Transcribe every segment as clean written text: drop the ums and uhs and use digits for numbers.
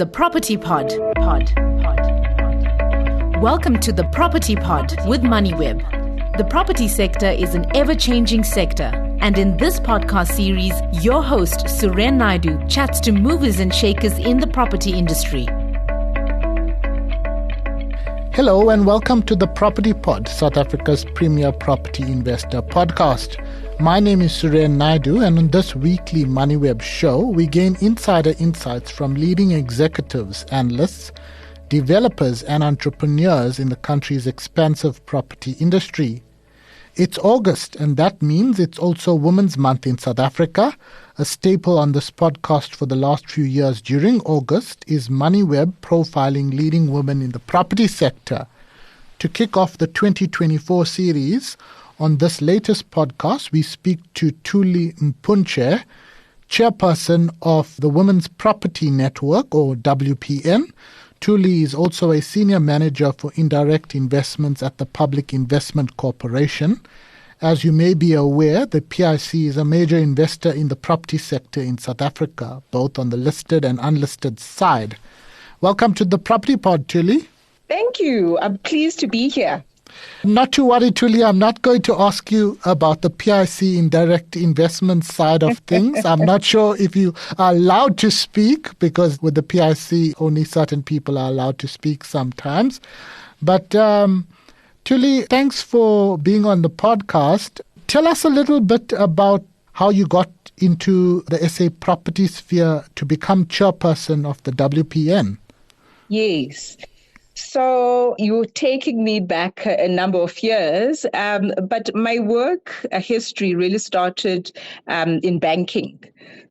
the Property Pod. Welcome to the Property Pod with Moneyweb. The property sector is an ever-changing sector, and in this podcast series, your host, Suren Naidu, chats to movers and shakers in the property industry. Hello and welcome to the Property Pod, South Africa's premier property investor podcast. My name is Suren Naidu, and on this weekly Moneyweb show, we gain insider insights from leading executives, analysts, developers and entrepreneurs in the country's expansive property industry. It's August, and that means it's also Women's Month in South Africa. A staple on this podcast for the last few years during August is Moneyweb profiling leading women in the property sector. To kick off the 2024 series, on this latest podcast, we speak to Thuli Mpuntshe, chairperson of the Women's Property Network, or WPN. Thuli is also a senior manager for indirect investments at the Public Investment Corporation. As you may be aware, the PIC is a major investor in the property sector in South Africa, both on the listed and unlisted side. Welcome to the Property Pod, Thuli. Thank you. I'm pleased to be here. Not to worry, Thuli. I'm not going to ask you about the PIC indirect investment side of things. I'm not sure if you are allowed to speak, because with the PIC, only certain people are allowed to speak sometimes. But Thuli, thanks for being on the podcast. Tell us a little bit about how you got into the SA property sphere to become chairperson of the WPN. Yes. So you're taking me back a number of years, but my work history really started in banking.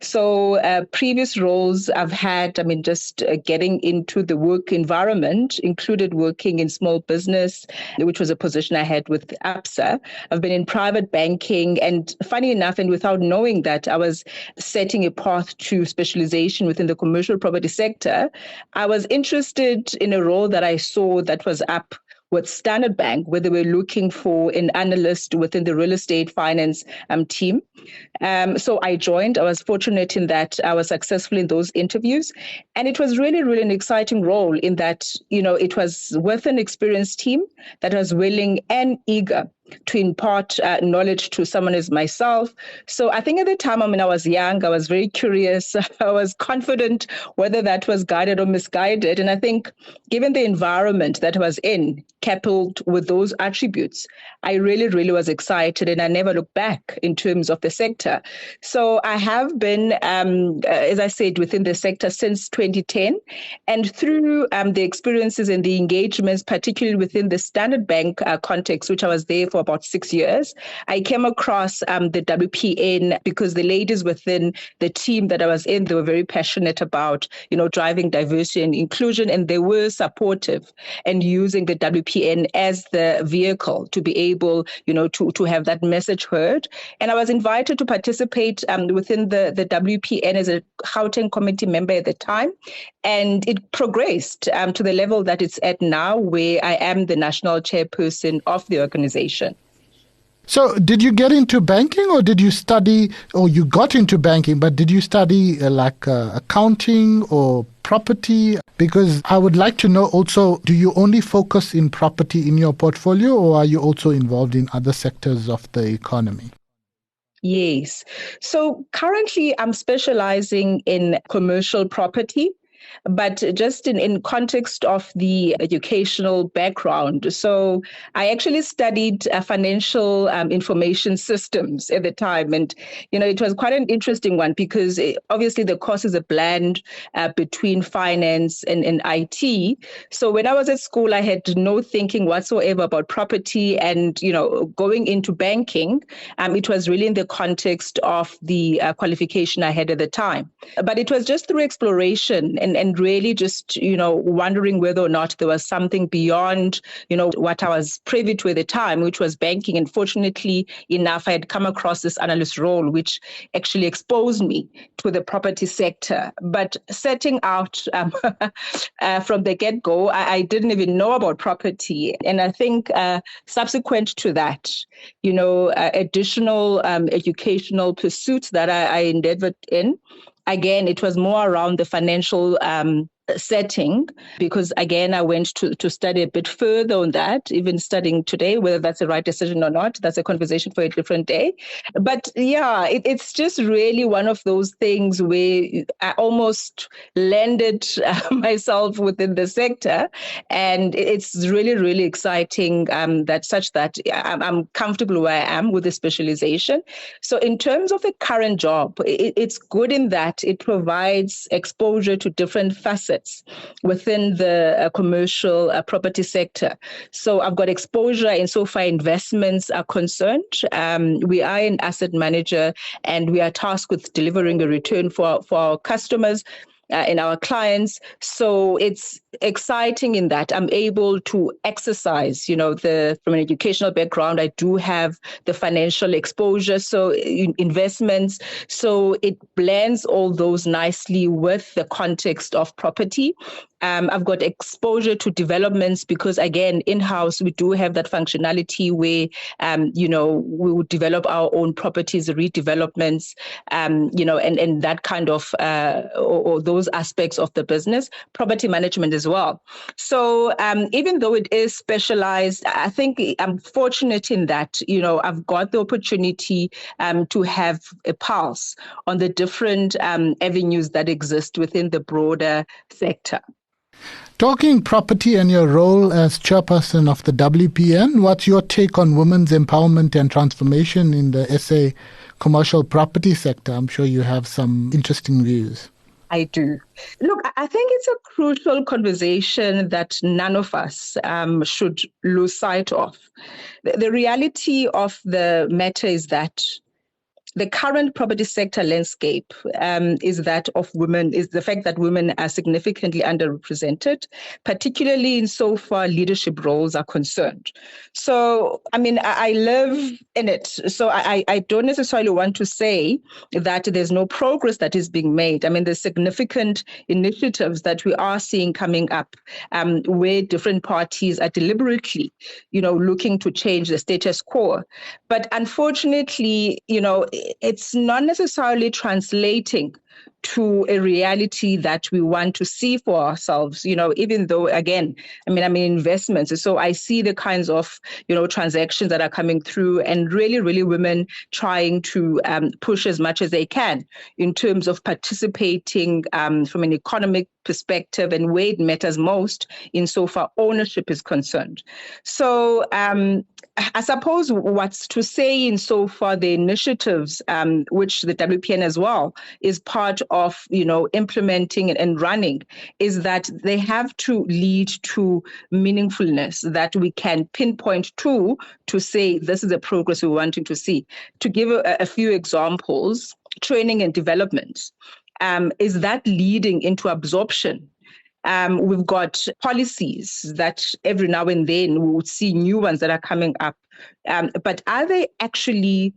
So previous roles I've had, just getting into the work environment, included working in small business, which was a position I had with ABSA. I've been in private banking, and funny enough, and without knowing that, I was setting a path to specialization within the commercial property sector. I was interested in a role that I saw that was up with Standard Bank, where they were looking for an analyst within the real estate finance team. So I joined. I was fortunate in that I was successful in those interviews. And it was really, really an exciting role in that, it was with an experienced team that was willing and eager to impart knowledge to someone as myself. So I think at the time, I was young, I was very curious, I was confident whether that was guided or misguided. And I think given the environment that I was in, coupled with those attributes, I really, really was excited, and I never looked back in terms of the sector. So I have been, as I said, within the sector since 2010. And through the experiences and the engagements, particularly within the Standard Bank context, which I was there for about 6 years, I came across the WPN because the ladies within the team that I was in, they were very passionate about, driving diversity and inclusion, and they were supportive and using the WPN as the vehicle to be able, to have that message heard. And I was invited to participate within the WPN as a Gauteng committee member at the time. And it progressed to the level that it's at now, where I am the national chairperson of the organization. So did you get into banking, or did you study, or you got into banking, but did you study accounting or property? Because I would like to know also, do you only focus in property in your portfolio, or are you also involved in other sectors of the economy? Yes. So currently I'm specializing in commercial property, but just in context of the educational background. So I actually studied financial information systems at the time. And, it was quite an interesting one because obviously the course is a blend between finance and IT. So when I was at school, I had no thinking whatsoever about property and, going into banking. It was really in the context of the qualification I had at the time. But it was just through exploration and really just, wondering whether or not there was something beyond, what I was privy to at the time, which was banking. And fortunately enough, I had come across this analyst role, which actually exposed me to the property sector. But setting out from the get-go, I didn't even know about property. And I think subsequent to that, additional educational pursuits that I endeavored in, again, it was more around the financial setting, because again, I went to study a bit further on that, even studying today, whether that's the right decision or not, that's a conversation for a different day. But yeah, it's just really one of those things where I almost landed myself within the sector, and it's really, really exciting that I'm comfortable where I am with the specialization. So in terms of the current job, it's good in that it provides exposure to different facets within the commercial property sector. So I've got exposure insofar investments are concerned. We are an asset manager, and we are tasked with delivering a return for our customers and our clients. So it's exciting in that I'm able to exercise, from an educational background, I do have the financial exposure, so investments. So it blends all those nicely with the context of property. I've got exposure to developments because, again, in-house, we do have that functionality where, we would develop our own properties, redevelopments, and that kind of, or those aspects of the business, property management as well. So even though it is specialized, I think I'm fortunate in that, I've got the opportunity to have a pulse on the different avenues that exist within the broader sector. Talking property and your role as chairperson of the WPN, what's your take on women's empowerment and transformation in the SA commercial property sector? I'm sure you have some interesting views. I do. Look, I think it's a crucial conversation that none of us should lose sight of. The reality of the matter is that the current property sector landscape is that of women, is the fact that women are significantly underrepresented, particularly insofar leadership roles are concerned. So, I live in it. So I don't necessarily want to say that there's no progress that is being made. There's significant initiatives that we are seeing coming up where different parties are deliberately, looking to change the status quo. But unfortunately, it's not necessarily translating to a reality that we want to see for ourselves, even though, again, I'm in investments. So I see the kinds of, transactions that are coming through, and really, really women trying to push as much as they can in terms of participating from an economic perspective and where it matters most insofar ownership is concerned. So I suppose what's to say insofar the initiatives, which the WPN as well is part of, implementing and running, is that they have to lead to meaningfulness that we can pinpoint to say this is the progress we're wanting to see. To give a few examples, training and development, is that leading into absorption? We've got policies that every now and then we would see new ones that are coming up. But are they actually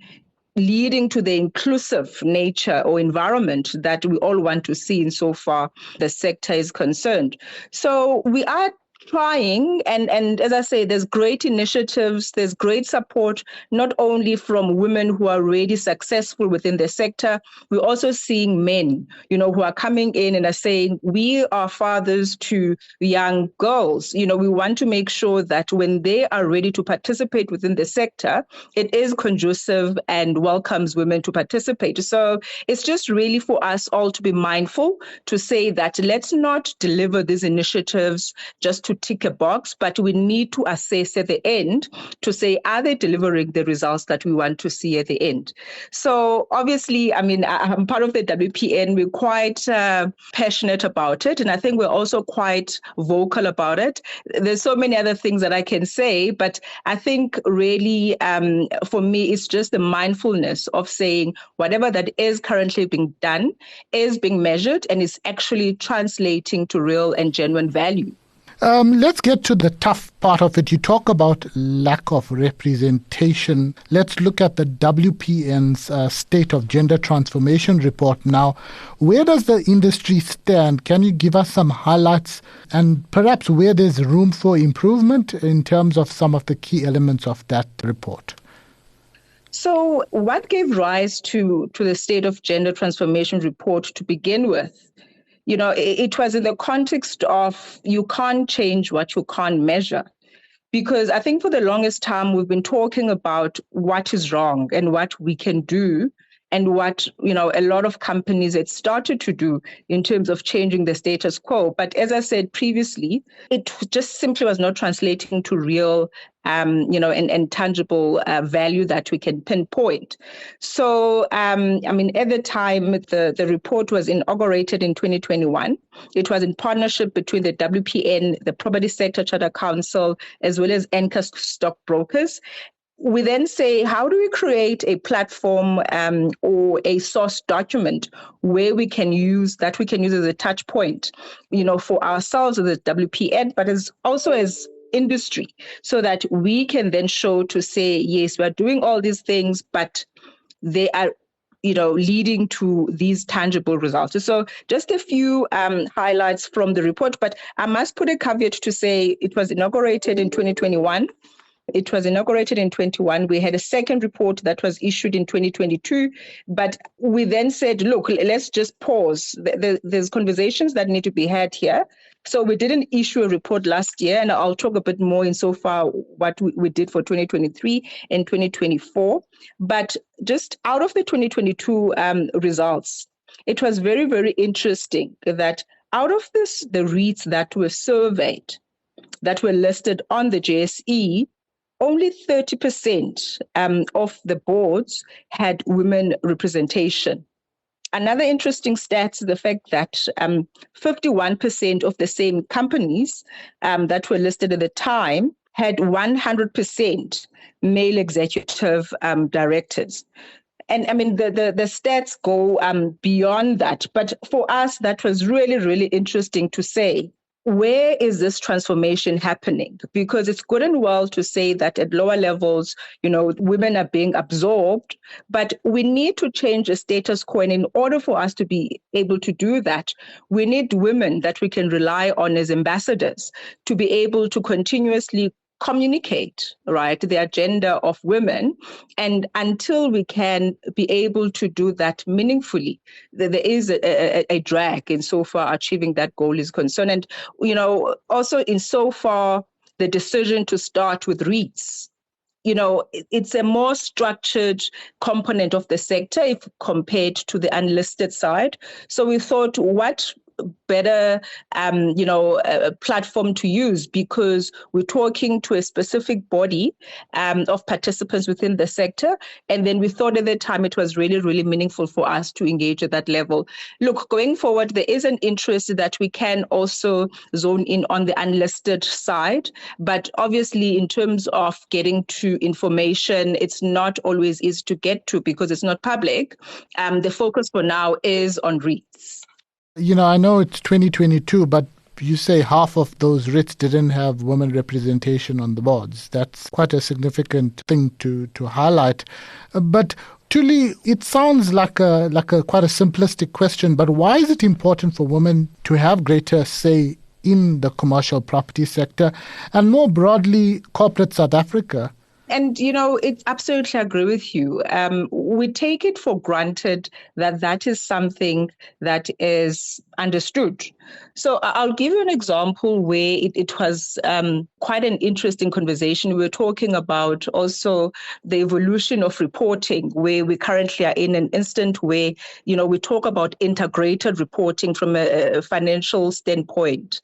leading to the inclusive nature or environment that we all want to see insofar the sector is concerned? So we are trying, and as I say, there's great initiatives, there's great support, not only from women who are already successful within the sector, we're also seeing men, who are coming in and are saying, we are fathers to young girls. We want to make sure that when they are ready to participate within the sector, it is conducive and welcomes women to participate. So it's just really for us all to be mindful to say that let's not deliver these initiatives just to tick a box, but we need to assess at the end to say, are they delivering the results that we want to see at the end? So obviously, I'm part of the WPN. We're quite passionate about it. And I think we're also quite vocal about it. There's so many other things that I can say, but I think really for me, it's just the mindfulness of saying whatever that is currently being done is being measured and is actually translating to real and genuine value. Let's get to the tough part of it. You talk about lack of representation. Let's look at the WPN's State of Gender Transformation report now. Where does the industry stand? Can you give us some highlights and perhaps where there's room for improvement in terms of some of the key elements of that report? So what gave rise to the State of Gender Transformation report to begin with It was in the context of you can't change what you can't measure. Because I think for the longest time, we've been talking about what is wrong and what we can do and what, a lot of companies had started to do in terms of changing the status quo. But as I said previously, it just simply was not translating to real, and tangible value that we can pinpoint. So, at the time, the report was inaugurated in 2021. It was in partnership between the WPN, the Property Sector Charter Council, as well as Anchor Stockbrokers. We then say, how do we create a platform or a source document where we can use as a touch point, for ourselves as a WPN, but also as industry, so that we can then show to say, yes, we're doing all these things, but they are leading to these tangible results. So just a few highlights from the report, but I must put a caveat to say it was inaugurated in 2021. It was inaugurated in 21. We had a second report that was issued in 2022. But we then said, look, let's just pause. There's conversations that need to be had here. So we didn't issue a report last year, and I'll talk a bit more insofar what we did for 2023 and 2024. But just out of the 2022 results, it was very, very interesting that out of the REITs that were surveyed, that were listed on the JSE, only 30% of the boards had women representation. Another interesting stat is the fact that 51% of the same companies that were listed at the time had 100% male executive directors. And the stats go beyond that. But for us, that was really, really interesting to say. Where is this transformation happening? Because it's good and well to say that at lower levels, women are being absorbed, but we need to change the status quo. And in order for us to be able to do that, we need women that we can rely on as ambassadors to be able to continuously communicate, right, the agenda of women. And until we can be able to do that meaningfully, there is a drag insofar achieving that goal is concerned. And, also insofar the decision to start with REITs, it's a more structured component of the sector if compared to the unlisted side. So we thought, what better platform to use, because we're talking to a specific body of participants within the sector. And then we thought at the time it was really, really meaningful for us to engage at that level. Look, going forward, there is an interest that we can also zone in on the unlisted side. But obviously, in terms of getting to information, it's not always easy to get to because it's not public. The focus for now is on REITs. I know it's 2022, but you say half of those REITs didn't have women representation on the boards. That's quite a significant thing to highlight. But Thuli, it sounds like a quite a simplistic question, but why is it important for women to have greater say in the commercial property sector and more broadly corporate South Africa? And, it's absolutely agree with you. We take it for granted that is something that is understood. So I'll give you an example where it was quite an interesting conversation. We were talking about also the evolution of reporting, where we currently are in an instant where, we talk about integrated reporting from a financial standpoint.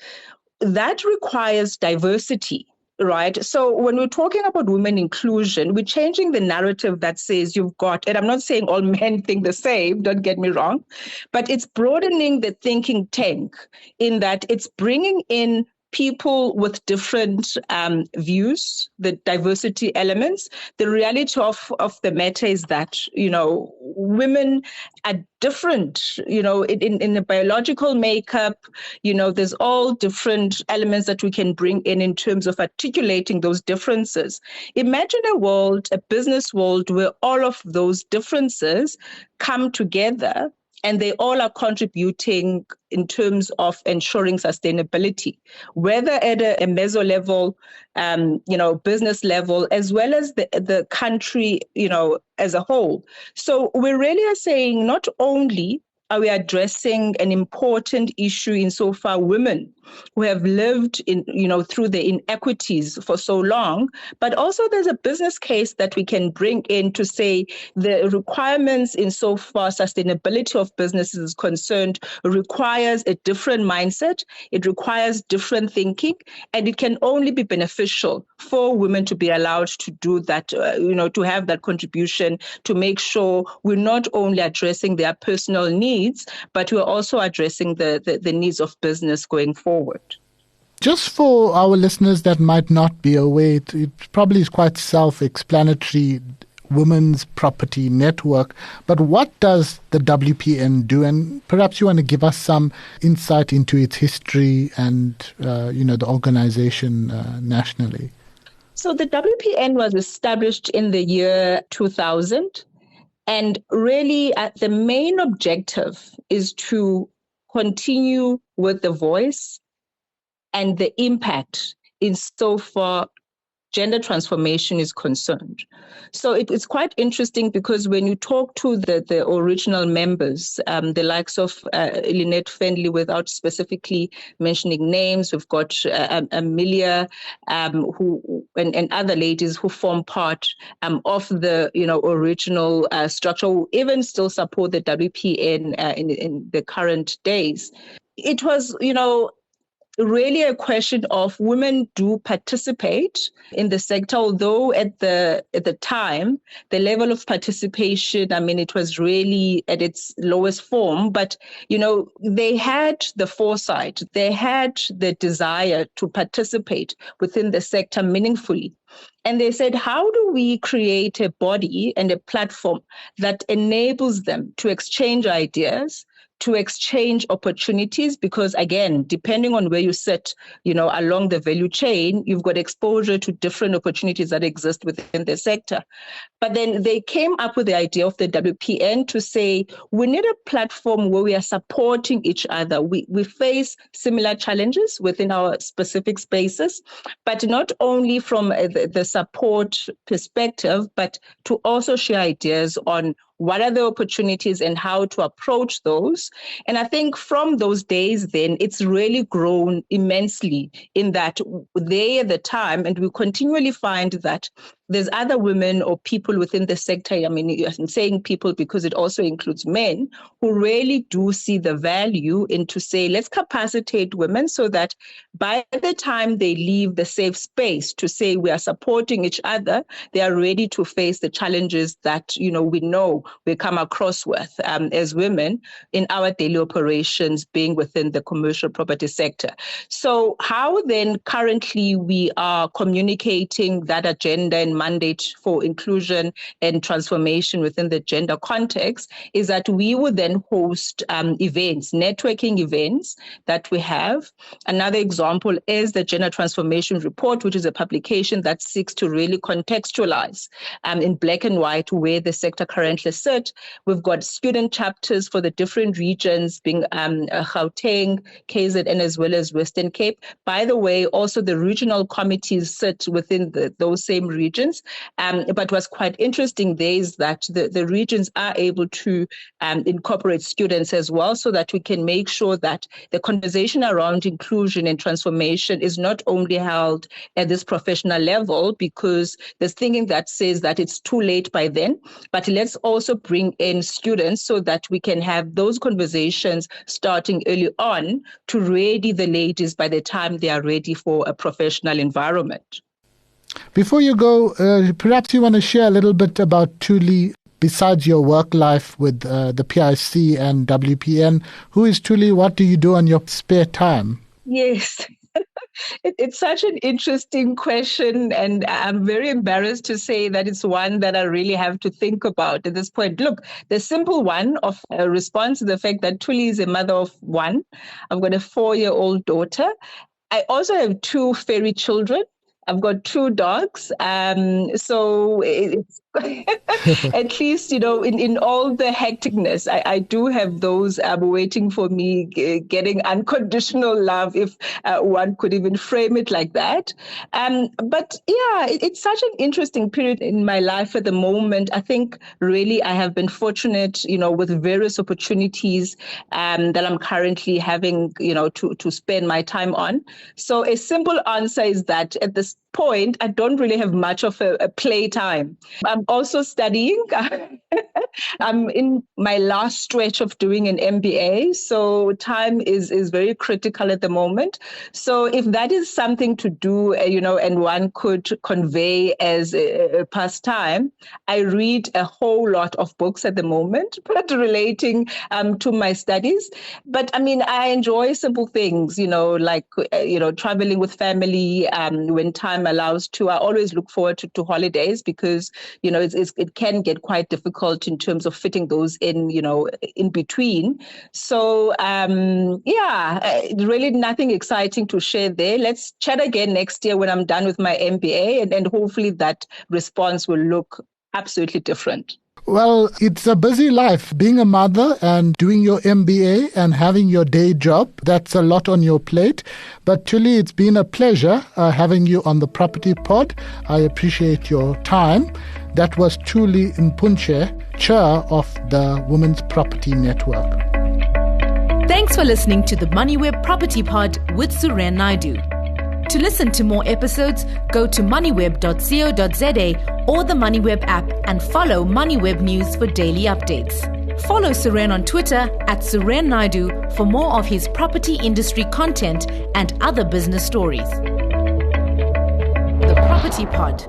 That requires diversity. Right. So when we're talking about women inclusion, we're changing the narrative that says you've got, and I'm not saying all men think the same, don't get me wrong, but it's broadening the thinking tank in that it's bringing in people with different views, the diversity elements. The reality of the matter is that, women are different, in the biological makeup, there's all different elements that we can bring in terms of articulating those differences. Imagine a business world where all of those differences come together and they all are contributing in terms of ensuring sustainability, whether at a meso level, business level, as well as the country, as a whole. So we really are saying not only are we addressing an important issue insofar women who have lived in, through the inequities for so long, but also there's a business case that we can bring in to say the requirements insofar sustainability of businesses is concerned requires a different mindset, it requires different thinking, and it can only be beneficial for women to be allowed to do that, to have that contribution to make sure we're not only addressing their personal needs, but we're also addressing the needs of business going forward. Just for our listeners that might not be aware, it probably is quite self-explanatory, Women's Property Network. But what does the WPN do? And perhaps you want to give us some insight into its history and, the organization nationally. So the WPN was established in the year 2000. And really, the main objective is to continue with the voice and the impact insofar gender transformation is concerned. So it's quite interesting because when you talk to the original members, the likes of Lynette Fendley, without specifically mentioning names, we've got Amelia, who and other ladies who form part of the original structure, who even still support the WPN in the current days. It was, really a question of women do participate in the sector, although at the time, the level of participation, it was really at its lowest form, but, they had the foresight, they had the desire to participate within the sector meaningfully. And they said, how do we create a body and a platform that enables them to exchange ideas, to exchange opportunities? Because again, depending on where you sit, along the value chain, you've got exposure to different opportunities that exist within the sector. But then they came up with the idea of the WPN to say, we need a platform where we are supporting each other. We face similar challenges within our specific spaces, but not only from the support perspective, but to also share ideas on what are the opportunities and how to approach those. And I think from those days, then it's really grown immensely in that they at the time, and we continually find that there's other women or people within the sector, I'm saying people because it also includes men, who really do see the value into say, let's capacitate women so that by the time they leave the safe space to say we are supporting each other, they are ready to face the challenges that, we know we come across with as women in our daily operations being within the commercial property sector. So how then currently we are communicating that agenda and mandate for inclusion and transformation within the gender context is that we would then host events, networking events that we have. Another example is the Gender Transformation Report, which is a publication that seeks to really contextualize in black and white where the sector currently sits. We've got student chapters for the different regions being Gauteng, KZN, as well as Western Cape. By the way, also the regional committees sit within those same regions. But what's quite interesting there is that the regions are able to incorporate students as well, so that we can make sure that the conversation around inclusion and transformation is not only held at this professional level, because there's thinking that says that it's too late by then, but let's also bring in students so that we can have those conversations starting early on to ready the ladies by the time they are ready for a professional environment. Before you go, perhaps you want to share a little bit about Thuli, besides your work life with the PIC and WPN. Who is Thuli? What do you do on your spare time? Yes. It's such an interesting question, and I'm very embarrassed to say that it's one that I really have to think about at this point. Look, the simple one of a response to the fact that Thuli is a mother of one. I've got a 4-year-old daughter. I also have 2 fairy children. I've got 2 dogs. So it's At least, in all the hecticness, I do have those waiting for me, getting unconditional love, if one could even frame it like that. But yeah, it's such an interesting period in my life at the moment. I think really I have been fortunate, with various opportunities that I'm currently having, to spend my time on. So a simple answer is that at this point, I don't really have much of a play time. I'm also studying. I'm in my last stretch of doing an MBA, so time is very critical at the moment. So if that is something to do, and one could convey as a pastime, I read a whole lot of books at the moment, but relating to my studies. But I mean, I enjoy simple things, like, traveling with family when time allows to. I always look forward to holidays because, it can get quite difficult in terms of fitting those in, in between. So, really nothing exciting to share there. Let's chat again next year when I'm done with my MBA, and hopefully that response will look absolutely different. Well, it's a busy life, being a mother and doing your MBA and having your day job. That's a lot on your plate. But Thuli, it's been a pleasure having you on the Property Pod. I appreciate your time. That was Thuli Mpuntshe, Chair of the Women's Property Network. Thanks for listening to the Moneyweb Property Pod with Suren Naidu. To listen to more episodes, go to moneyweb.co.za or the Moneyweb app and follow Moneyweb News for daily updates. Follow Suren on Twitter @Suren Naidu for more of his property industry content and other business stories. The Property Pod.